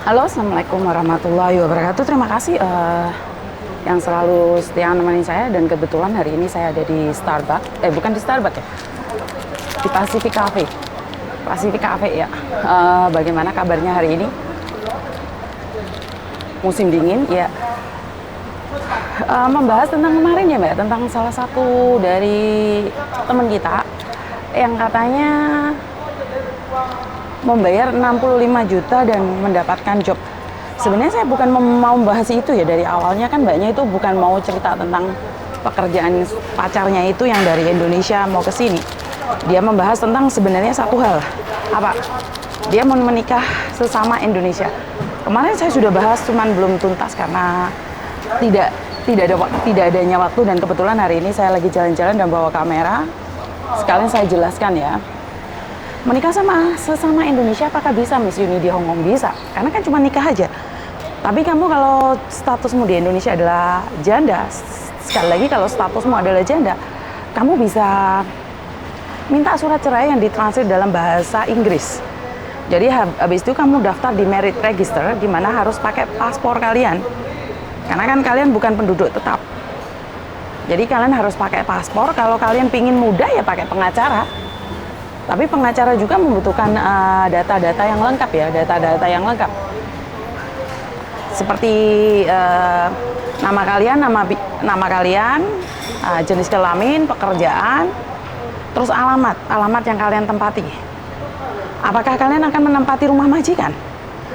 Halo, Assalamualaikum warahmatullahi wabarakatuh. Terima kasih yang selalu setia nemenin saya, dan kebetulan hari ini saya ada di Starbucks. Bukan di Starbucks ya, di Pacific Cafe. Pacific Cafe ya. Bagaimana kabarnya hari ini? Musim dingin ya. Membahas tentang kemarin ya Mbak, tentang salah satu dari teman kita yang katanya membayar 65 juta dan mendapatkan job. Sebenarnya saya bukan mau membahas itu ya, dari awalnya kan mbaknya itu bukan mau cerita tentang pekerjaan pacarnya itu yang dari Indonesia mau ke sini. Dia membahas tentang sebenarnya satu hal. Apa? Dia mau menikah sesama Indonesia. Kemarin saya sudah bahas, cuman belum tuntas karena tidak adanya waktu, dan kebetulan hari ini saya lagi jalan-jalan dan bawa kamera. Sekalian saya jelaskan ya. Menikah sesama Indonesia apakah bisa Miss Yuni di Hong Kong? Bisa, karena kan cuma nikah aja. Tapi kamu kalau statusmu di Indonesia adalah janda, sekali lagi kalau statusmu adalah janda, kamu bisa minta surat cerai yang ditranslate dalam bahasa Inggris. Jadi habis itu kamu daftar di merit register, di mana harus pakai paspor kalian. Karena kan kalian bukan penduduk tetap. Jadi kalian harus pakai paspor. Kalau kalian pingin mudah ya pakai pengacara. Tapi pengacara juga membutuhkan data-data yang lengkap ya, data-data yang lengkap. Seperti nama kalian, nama kalian, jenis kelamin, pekerjaan, terus alamat yang kalian tempati. Apakah kalian akan menempati rumah majikan?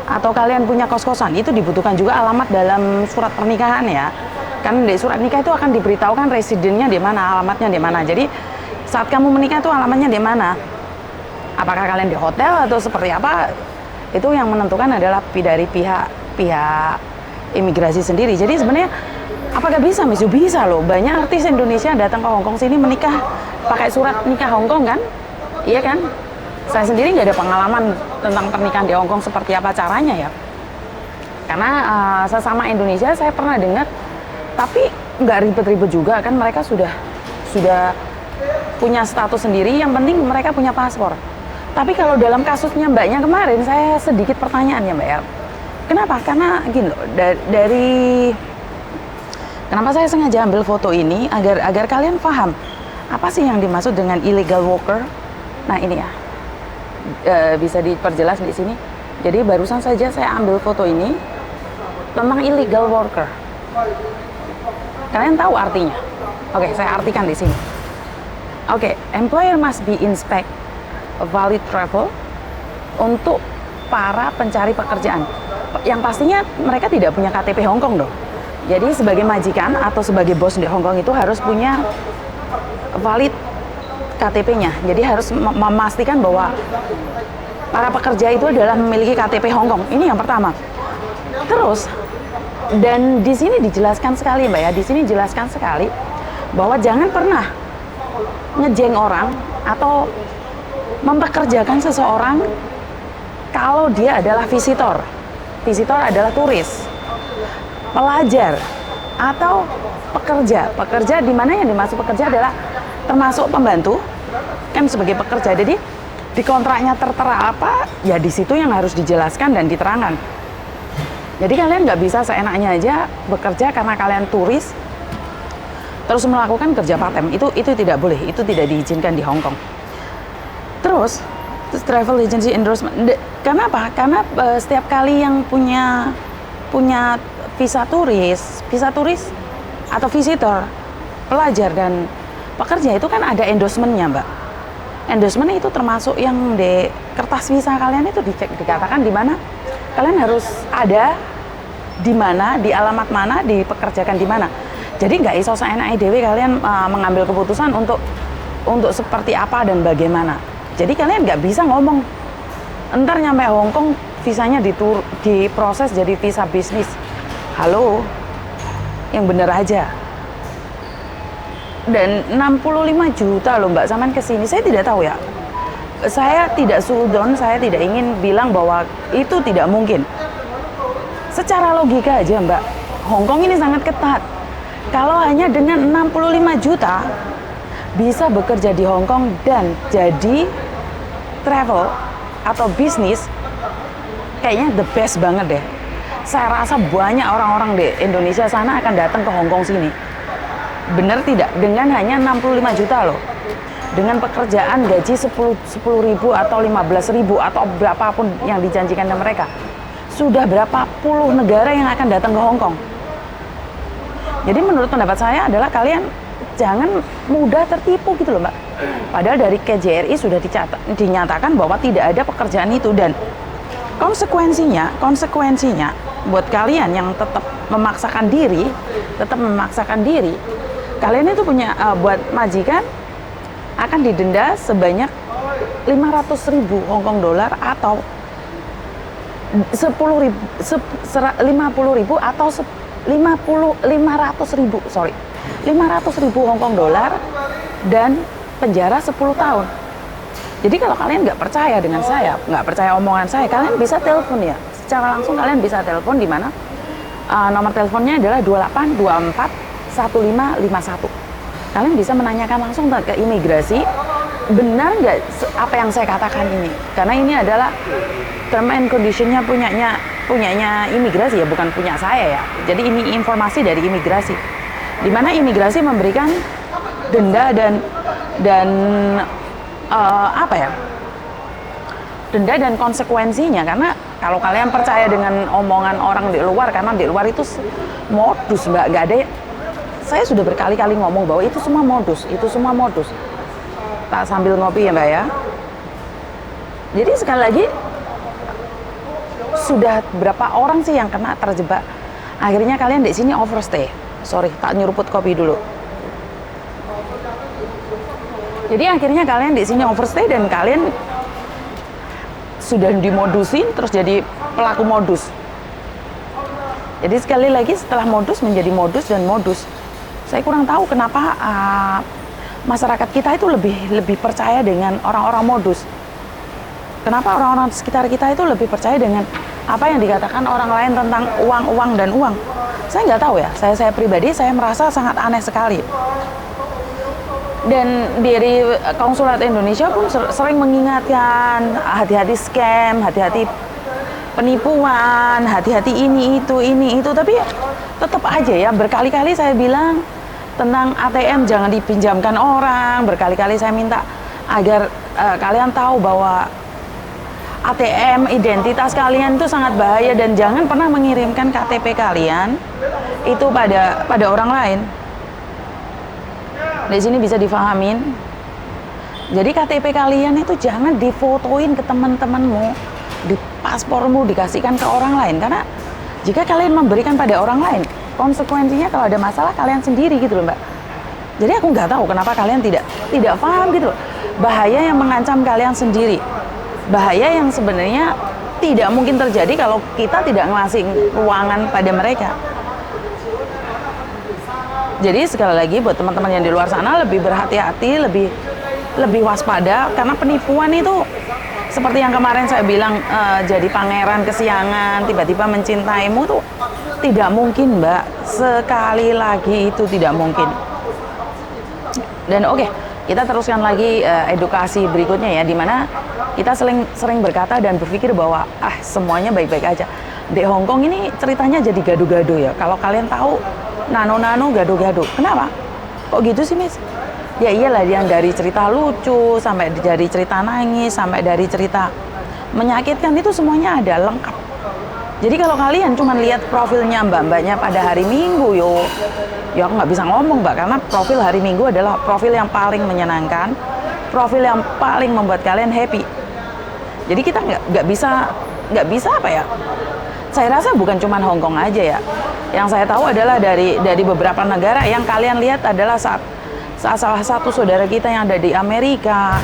Atau kalian punya kos-kosan? Itu dibutuhkan juga alamat dalam surat pernikahan ya. Kan di surat nikah itu akan diberitahukan residennya di mana, alamatnya di mana. Jadi saat kamu menikah itu alamatnya di mana? Apakah kalian di hotel atau seperti apa? Itu yang menentukan adalah dari pihak imigrasi sendiri. Jadi sebenarnya apakah bisa, Miss? Bisa loh. Banyak artis Indonesia datang ke Hong Kong sini menikah pakai surat nikah Hong Kong kan? Iya kan? Saya sendiri nggak ada pengalaman tentang pernikahan di Hong Kong seperti apa caranya ya. Karena sesama Indonesia saya pernah dengar, tapi nggak ribet-ribet juga kan, mereka sudah punya status sendiri. Yang penting mereka punya paspor. Tapi kalau dalam kasusnya mbaknya kemarin, saya sedikit pertanyaannya mbak ya. Kenapa? Karena gini loh, kenapa saya sengaja ambil foto ini agar kalian paham apa sih yang dimaksud dengan illegal worker. Nah ini ya, bisa diperjelas di sini. Jadi barusan saja saya ambil foto ini tentang illegal worker. Kalian tahu artinya? Oke, saya artikan di sini. Oke, employer must be inspect valid travel untuk para pencari pekerjaan. Yang pastinya mereka tidak punya KTP Hong Kong dong. Jadi sebagai majikan atau sebagai bos di Hong Kong itu harus punya valid KTP-nya. Jadi harus memastikan bahwa para pekerja itu adalah memiliki KTP Hong Kong. Ini yang pertama. Terus, dan di sini dijelaskan sekali mbak ya, di sini dijelaskan sekali bahwa jangan pernah ngejeng orang atau mempekerjakan seseorang kalau dia adalah visitor. Visitor adalah turis, pelajar, atau pekerja. Pekerja di mana yang dimaksud pekerja adalah termasuk pembantu, kan sebagai pekerja. Jadi di kontraknya tertera apa, ya di situ yang harus dijelaskan dan diterangkan. Jadi kalian nggak bisa seenaknya aja bekerja karena kalian turis, terus melakukan kerja part-time. Itu tidak boleh, itu tidak diizinkan di Hong Kong. Terus travel agency endorsement. Kenapa? Karena setiap kali yang punya visa turis atau visitor, pelajar dan pekerja itu kan ada endorsement-nya, Mbak. Endorsement itu termasuk yang di kertas visa kalian itu dikatakan di mana kalian harus ada, di mana, di alamat mana, dipekerjakan di mana. Jadi nggak iso seenaknya dewe kalian mengambil keputusan untuk seperti apa dan bagaimana. Jadi kalian nggak bisa ngomong, entar nyampe Hong Kong visanya diproses jadi visa bisnis. Halo, yang bener aja. Dan 65 juta loh mbak, sampean kesini, saya tidak tahu ya. Saya tidak sudon, saya tidak ingin bilang bahwa itu tidak mungkin. Secara logika aja mbak, Hong Kong ini sangat ketat. Kalau hanya dengan 65 juta, bisa bekerja di Hong Kong dan jadi travel atau bisnis kayaknya the best banget deh. Saya rasa banyak orang-orang di Indonesia sana akan datang ke Hong Kong sini. Bener tidak? Dengan hanya 65 juta loh. Dengan pekerjaan gaji 10 ribu atau 15 ribu atau berapapun yang dijanjikan ke mereka. Sudah berapa puluh negara yang akan datang ke Hong Kong. Jadi menurut pendapat saya adalah kalian jangan mudah tertipu gitu loh Mbak. Padahal dari KJRI sudah dinyatakan bahwa tidak ada pekerjaan itu, dan konsekuensinya buat kalian yang tetap memaksakan diri, kalian itu punya buat majikan akan didenda sebanyak 500.000 Hong Kong dolar atau 50.000 atau 500.000 Hong Kong dolar dan penjara 10 tahun. Jadi kalau kalian nggak percaya dengan saya, nggak percaya omongan saya, kalian bisa telepon ya. Secara langsung kalian bisa telepon di mana nomor teleponnya adalah 28241551. Kalian bisa menanyakan langsung ke imigrasi, benar nggak apa yang saya katakan ini? Karena ini adalah term and condition-nya punyanya imigrasi ya, bukan punya saya ya. Jadi ini informasi dari imigrasi. Di mana imigrasi memberikan denda dan denda dan konsekuensinya, karena kalau kalian percaya dengan omongan orang di luar, karena di luar itu modus Mbak, nggak ada. Saya sudah berkali-kali ngomong bahwa itu semua modus. Tak sambil ngopi ya Mbak ya. Jadi sekali lagi, sudah berapa orang sih yang kena terjebak? Akhirnya kalian di sini overstay. Sorry, tak nyeruput kopi dulu. Jadi akhirnya kalian di sini overstay dan kalian sudah dimodusin terus jadi pelaku modus. Jadi sekali lagi setelah modus menjadi modus dan modus. Saya kurang tahu kenapa masyarakat kita itu lebih percaya dengan orang-orang modus. Kenapa orang-orang sekitar kita itu lebih percaya dengan apa yang dikatakan orang lain tentang uang dan uang? Saya nggak tahu ya. Saya pribadi saya merasa sangat aneh sekali. Dan dari Konsulat Indonesia pun sering mengingatkan hati-hati scam, hati-hati penipuan, hati-hati ini itu. Tapi tetap aja ya, berkali-kali saya bilang tentang ATM jangan dipinjamkan orang. Berkali-kali saya minta agar kalian tahu bahwa ATM identitas kalian itu sangat bahaya dan jangan pernah mengirimkan KTP kalian itu pada orang lain. Di sini bisa difahamin. Jadi KTP kalian itu jangan difotoin ke teman-temanmu, di paspormu dikasihkan ke orang lain, karena jika kalian memberikan pada orang lain, konsekuensinya kalau ada masalah kalian sendiri gitu loh Mbak. Jadi aku nggak tahu kenapa kalian tidak paham gitu loh. Bahaya yang mengancam kalian sendiri. Bahaya yang sebenarnya tidak mungkin terjadi kalau kita tidak ngasih ruangan pada mereka. Jadi sekali lagi buat teman-teman yang di luar sana lebih berhati-hati, lebih waspada, karena penipuan itu seperti yang kemarin saya bilang, jadi pangeran kesiangan tiba-tiba mencintaimu tuh tidak mungkin Mbak. Sekali lagi itu tidak mungkin. Dan oke, kita teruskan lagi edukasi berikutnya ya, dimana kita sering berkata dan berpikir bahwa semuanya baik-baik aja. Di Hong Kong ini ceritanya jadi gaduh-gaduh ya. Kalau kalian tahu nano gaduh-gaduh. Kenapa? Kok gitu sih, Miss? Ya iyalah, yang dari cerita lucu sampai dari cerita nangis sampai dari cerita menyakitkan itu semuanya ada lengkap. Jadi kalau kalian cuma lihat profilnya mbak-mbaknya pada hari Minggu, ya aku nggak bisa ngomong Mbak, karena profil hari Minggu adalah profil yang paling menyenangkan, profil yang paling membuat kalian happy. Jadi kita nggak bisa apa ya? Saya rasa bukan cuma Hong Kong aja ya. Yang saya tahu adalah dari beberapa negara yang kalian lihat adalah saat salah satu saudara kita yang ada di Amerika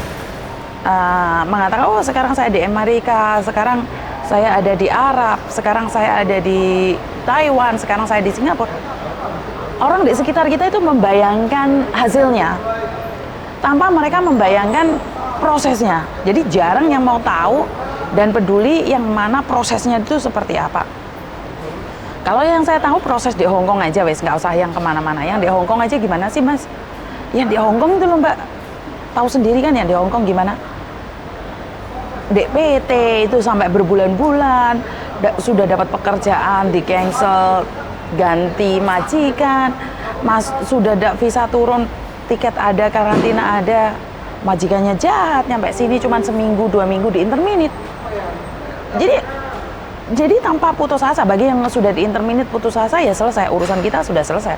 mengatakan, oh sekarang saya di Amerika, sekarang saya ada di Arab, sekarang saya ada di Taiwan, sekarang saya di Singapura. Orang di sekitar kita itu membayangkan hasilnya tanpa mereka membayangkan prosesnya. Jadi jarang yang mau tahu dan peduli yang mana prosesnya itu seperti apa. Kalau yang saya tahu proses di Hong Kong aja wes, nggak usah yang kemana-mana. Yang di Hong Kong aja gimana sih Mas? Yang di Hong Kong itu loh Mbak, tahu sendiri kan yang di Hong Kong gimana? DPT itu sampai berbulan-bulan, sudah dapat pekerjaan di cancel, ganti majikan, sudah ada visa turun, tiket ada, karantina ada, majikannya jahat, nyampe sini cuma seminggu 2 minggu di interminit. Jadi tanpa putus asa, bagi yang sudah di interminit putus asa ya selesai, urusan kita sudah selesai,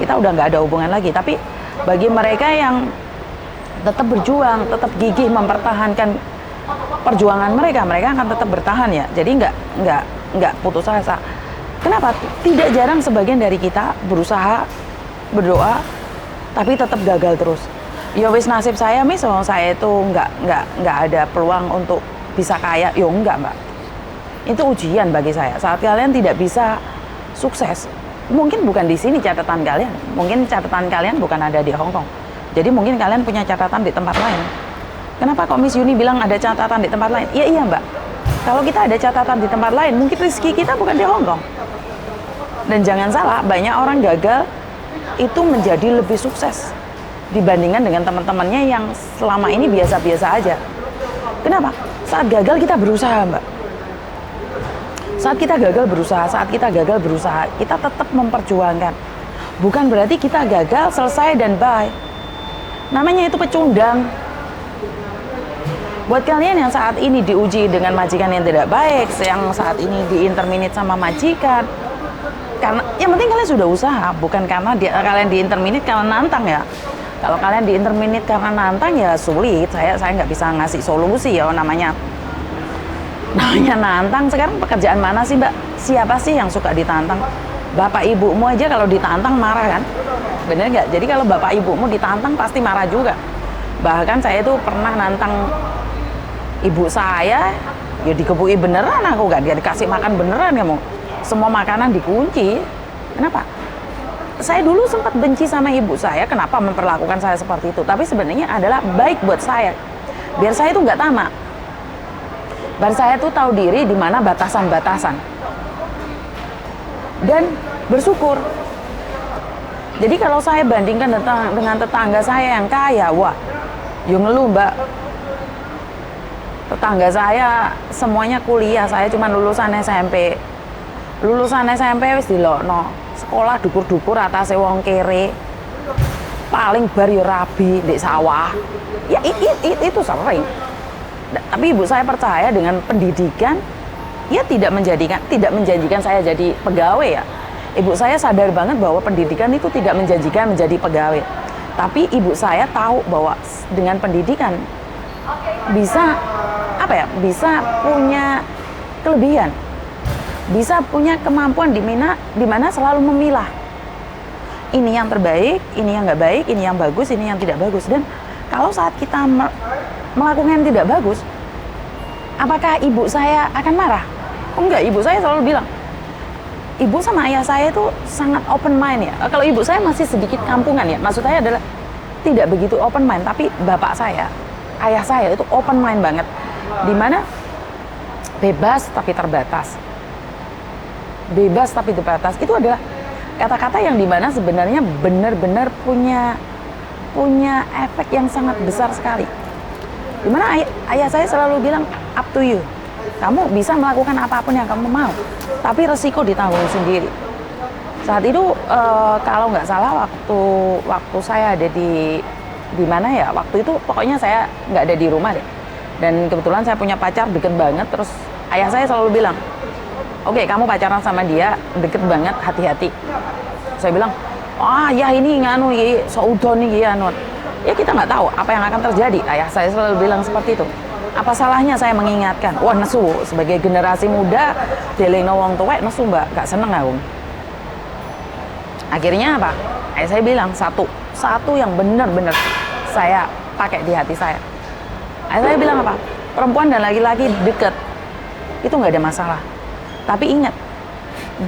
kita udah nggak ada hubungan lagi. Tapi bagi mereka yang tetap berjuang, tetap gigih mempertahankan perjuangan mereka akan tetap bertahan ya. Jadi nggak putus asa. Kenapa? Tidak jarang sebagian dari kita berusaha, berdoa, tapi tetap gagal terus. Ya wis nasib saya, misalnya saya itu nggak ada peluang untuk bisa kaya, yo enggak mbak. Itu ujian bagi saya. Saat kalian tidak bisa sukses, mungkin bukan di sini catatan kalian, mungkin catatan kalian bukan ada di Hong Kong. Jadi mungkin kalian punya catatan di tempat lain. Kenapa kok Miss Yuni bilang ada catatan di tempat lain? Iya mbak, kalau kita ada catatan di tempat lain, mungkin rezeki kita bukan di Hong Kong. Dan jangan salah, banyak orang gagal itu menjadi lebih sukses dibandingkan dengan teman-temannya yang selama ini biasa-biasa aja. Kenapa? Saat gagal kita berusaha mbak. Saat kita gagal berusaha, kita tetap memperjuangkan. Bukan berarti kita gagal, selesai, dan bye. Namanya itu pecundang. Buat kalian yang saat ini diuji dengan majikan yang tidak baik, yang saat ini di interminit sama majikan, karena yang penting kalian sudah usaha, bukan karena kalian di interminit karena nantang ya. Kalau kalian di interminit karena nantang ya sulit. Saya nggak bisa ngasih solusi ya, namanya nantang. Sekarang pekerjaan mana sih mbak? Siapa sih yang suka ditantang? Bapak ibumu aja kalau ditantang marah kan? Bener nggak? Jadi kalau bapak ibumu ditantang pasti marah juga. Bahkan saya itu pernah nantang ibu saya, ya dikebui beneran, aku nggak dia dikasih makan beneran kamu. Semua makanan dikunci. Kenapa? Saya dulu sempat benci sama ibu saya, kenapa memperlakukan saya seperti itu. Tapi sebenarnya adalah baik buat saya. Biar saya itu nggak tamak. Biar saya tuh tahu diri di mana batasan-batasan. Dan bersyukur. Jadi kalau saya bandingkan dengan tetangga saya yang kaya, wah, yo ngeluh mbak. Tetangga saya semuanya kuliah, saya cuma lulusan SMP. Lulusan SMP wis dilokno. Sekolah dukur-dukur atase wong kere. Paling bar yo rabi di sawah. Ya itu sering. Tapi ibu saya percaya dengan pendidikan, ya tidak menjanjikan saya jadi pegawai ya. Ibu saya sadar banget bahwa pendidikan itu tidak menjanjikan menjadi pegawai. Tapi ibu saya tahu bahwa dengan pendidikan bisa bisa punya kelebihan, bisa punya kemampuan di mana selalu memilah ini yang terbaik, ini yang nggak baik, ini yang bagus, ini yang tidak bagus. Dan kalau saat kita melakukan yang tidak bagus, apakah ibu saya akan marah? Oh enggak, ibu saya selalu bilang, ibu sama ayah saya itu sangat open mind ya. Kalau ibu saya masih sedikit kampungan ya, maksud saya adalah tidak begitu open mind, tapi bapak saya, ayah saya itu open mind banget, dimana bebas tapi terbatas. Bebas tapi terbatas itu adalah kata-kata yang dimana sebenarnya benar-benar punya efek yang sangat besar sekali. Dimana ayah saya selalu bilang up to you, kamu bisa melakukan apapun yang kamu mau, tapi resiko ditanggung sendiri. Saat itu kalau nggak salah waktu saya ada di mana ya, waktu itu pokoknya saya nggak ada di rumah deh. Dan kebetulan saya punya pacar deket banget, terus ayah saya selalu bilang, oke, kamu pacaran sama dia deket banget, hati-hati. Saya bilang, ya ini nganu iki saudon iki anu. Ya kita nggak tahu apa yang akan terjadi. Ayah saya selalu bilang seperti itu. Apa salahnya saya mengingatkan? Wah nesu, sebagai generasi muda delingno wong tuwek nesu mbak, gak seneng aku. Akhirnya apa? Ayah saya bilang satu yang benar-benar saya pakai di hati saya. Ayah saya bilang apa? Perempuan dan laki-laki deket itu nggak ada masalah. Tapi ingat,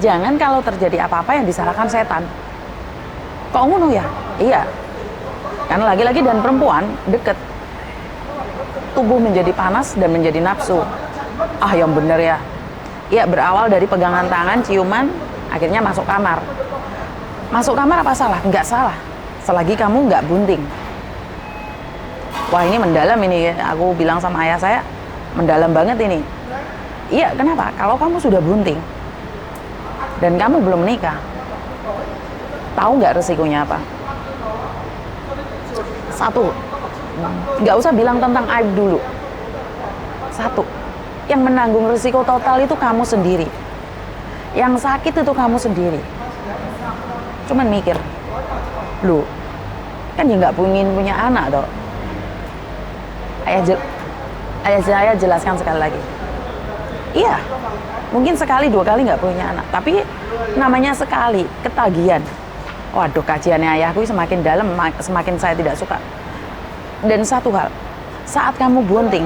jangan kalau terjadi apa-apa yang disalahkan setan. Kok ngono ya? Iya. Karena laki-laki dan perempuan deket, tubuh menjadi panas dan menjadi nafsu. Yang bener ya. Iya, berawal dari pegangan tangan, ciuman, akhirnya masuk kamar. Masuk kamar apa salah? Nggak salah. Selagi kamu nggak bunting. Wah ini mendalam ini. Aku bilang sama ayah saya, mendalam banget ini. Iya, kenapa? Kalau kamu sudah bunting dan kamu belum menikah, tahu nggak resikonya apa? Satu, nggak usah bilang tentang aib dulu. Satu, yang menanggung risiko total itu kamu sendiri. Yang sakit itu kamu sendiri. Cuman mikir, lu kan ya nggak punya anak toh. Ayah saya jelaskan sekali lagi. Iya, mungkin sekali 2 kali nggak punya anak, tapi namanya sekali ketagihan. Waduh, kajiannya ayahku semakin dalam, semakin saya tidak suka. Dan satu hal, saat kamu bunting,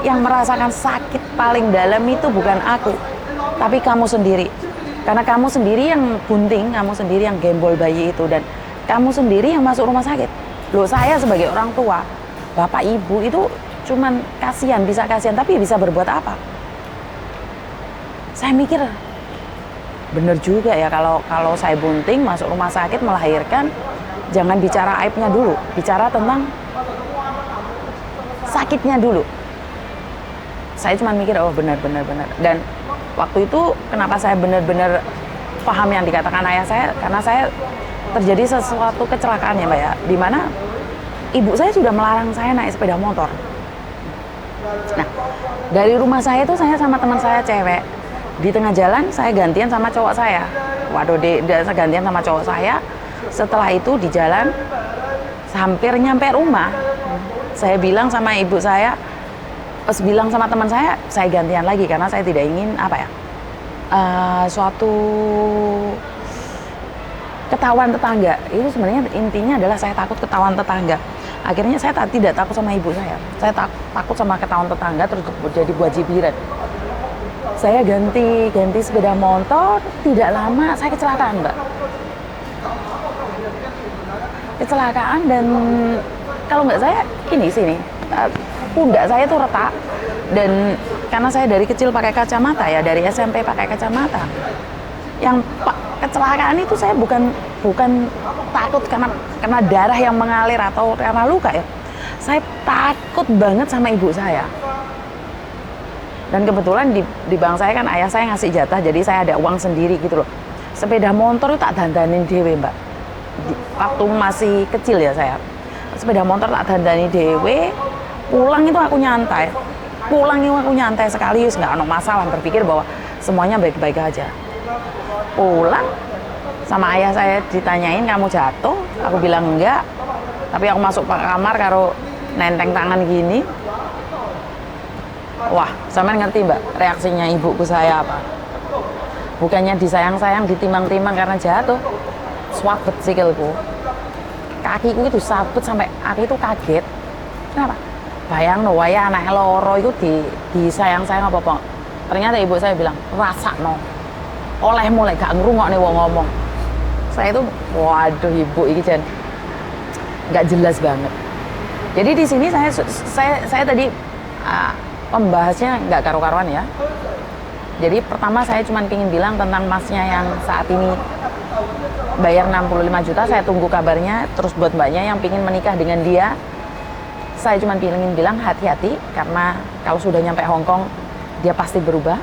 yang merasakan sakit paling dalam itu bukan aku, tapi kamu sendiri. Karena kamu sendiri yang bunting, kamu sendiri yang gembol bayi itu, dan kamu sendiri yang masuk rumah sakit. Loh, saya sebagai orang tua, bapak ibu itu cuman kasihan, bisa kasihan, tapi bisa berbuat apa? Saya mikir, bener juga ya kalau saya bunting, masuk rumah sakit, melahirkan, jangan bicara aibnya dulu, bicara tentang sakitnya dulu. Saya cuma mikir, oh benar. Dan waktu itu kenapa saya benar-benar paham yang dikatakan ayah saya, karena saya terjadi sesuatu kecelakaan ya Mbak ya, di mana ibu saya sudah melarang saya naik sepeda motor. Nah, dari rumah saya itu saya sama teman saya cewek, di tengah jalan saya gantian sama cowok saya. Waduh, saya gantian sama cowok saya. Setelah itu di jalan hampir nyampe rumah, saya bilang sama ibu saya, pas bilang sama teman saya gantian lagi karena saya tidak ingin suatu ketahuan tetangga. Itu sebenarnya intinya adalah saya takut ketahuan tetangga. Akhirnya saya tidak takut sama ibu saya takut sama ketahuan tetangga, terus jadi buat jibiran. Saya ganti sepeda motor, tidak lama saya kecelakaan Mbak. Kecelakaan, dan kalau nggak saya sini pundak saya tuh retak, dan karena saya dari kecil pakai kacamata ya, dari SMP pakai kacamata. Yang kecelakaan itu saya bukan takut karena darah yang mengalir atau karena luka ya. Saya takut banget sama ibu saya. Dan kebetulan di bank saya kan ayah saya ngasih jatah, jadi saya ada uang sendiri gitu loh. Sepeda motor itu tak dandanin dewe Mbak. Waktu masih kecil ya saya. Sepeda motor tak dandani dewe, pulang itu aku nyantai. Sekaligus, nggak ada masalah, berpikir bahwa semuanya baik-baik aja. Pulang, sama ayah saya ditanyain, kamu jatuh? Aku bilang enggak. Tapi aku masuk ke kamar karo nenteng tangan gini. Wah, sampean ngerti Mbak reaksinya ibuku saya apa? Bukannya disayang-sayang, ditimbang-timbang karena jatuh, swabet sikilku. Kakiku itu sabet sampai aku itu kaget. Kenapa? Bayang no, waya anak loro itu disayang-sayang apa? Ternyata ibu saya bilang, rasa no, oleh mulai gak ngerungok nih wong ngomong. Saya itu, waduh ibu ini jen nggak jelas banget. Jadi di sini saya tadi pembahasnya nggak karu-karuan ya. Jadi pertama saya cuma ingin bilang tentang masnya yang saat ini bayar 65 juta, saya tunggu kabarnya. Terus buat mbaknya yang ingin menikah dengan dia, saya cuma ingin bilang hati-hati, karena kalau sudah nyampe Hong Kong dia pasti berubah.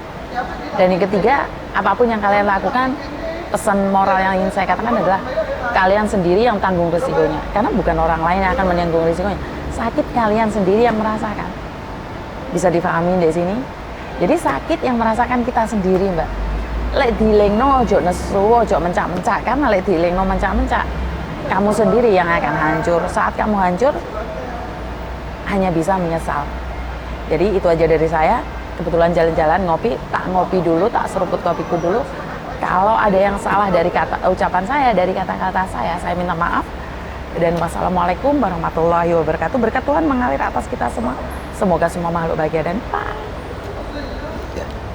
Dan yang ketiga, apapun yang kalian lakukan, pesan moral yang ingin saya katakan adalah kalian sendiri yang tanggung risikonya, karena bukan orang lain yang akan menanggung risikonya. Sakit kalian sendiri yang merasakan. Bisa difahami di sini. Jadi sakit yang merasakan kita sendiri Mbak. Lek dilengno ojo nesu, ojo mencak-mencak, karena lek dilengno mencak-mencak, kamu sendiri yang akan hancur. Saat kamu hancur, hanya bisa menyesal. Jadi itu aja dari saya. Kebetulan jalan-jalan ngopi, tak ngopi dulu, tak seruput kopiku dulu. Kalau ada yang salah dari ucapan saya, dari kata-kata saya minta maaf. Dan wassalamualaikum warahmatullahi wabarakatuh. Berkat Tuhan mengalir atas kita semua. Semoga semua makhluk bahagia dan bye.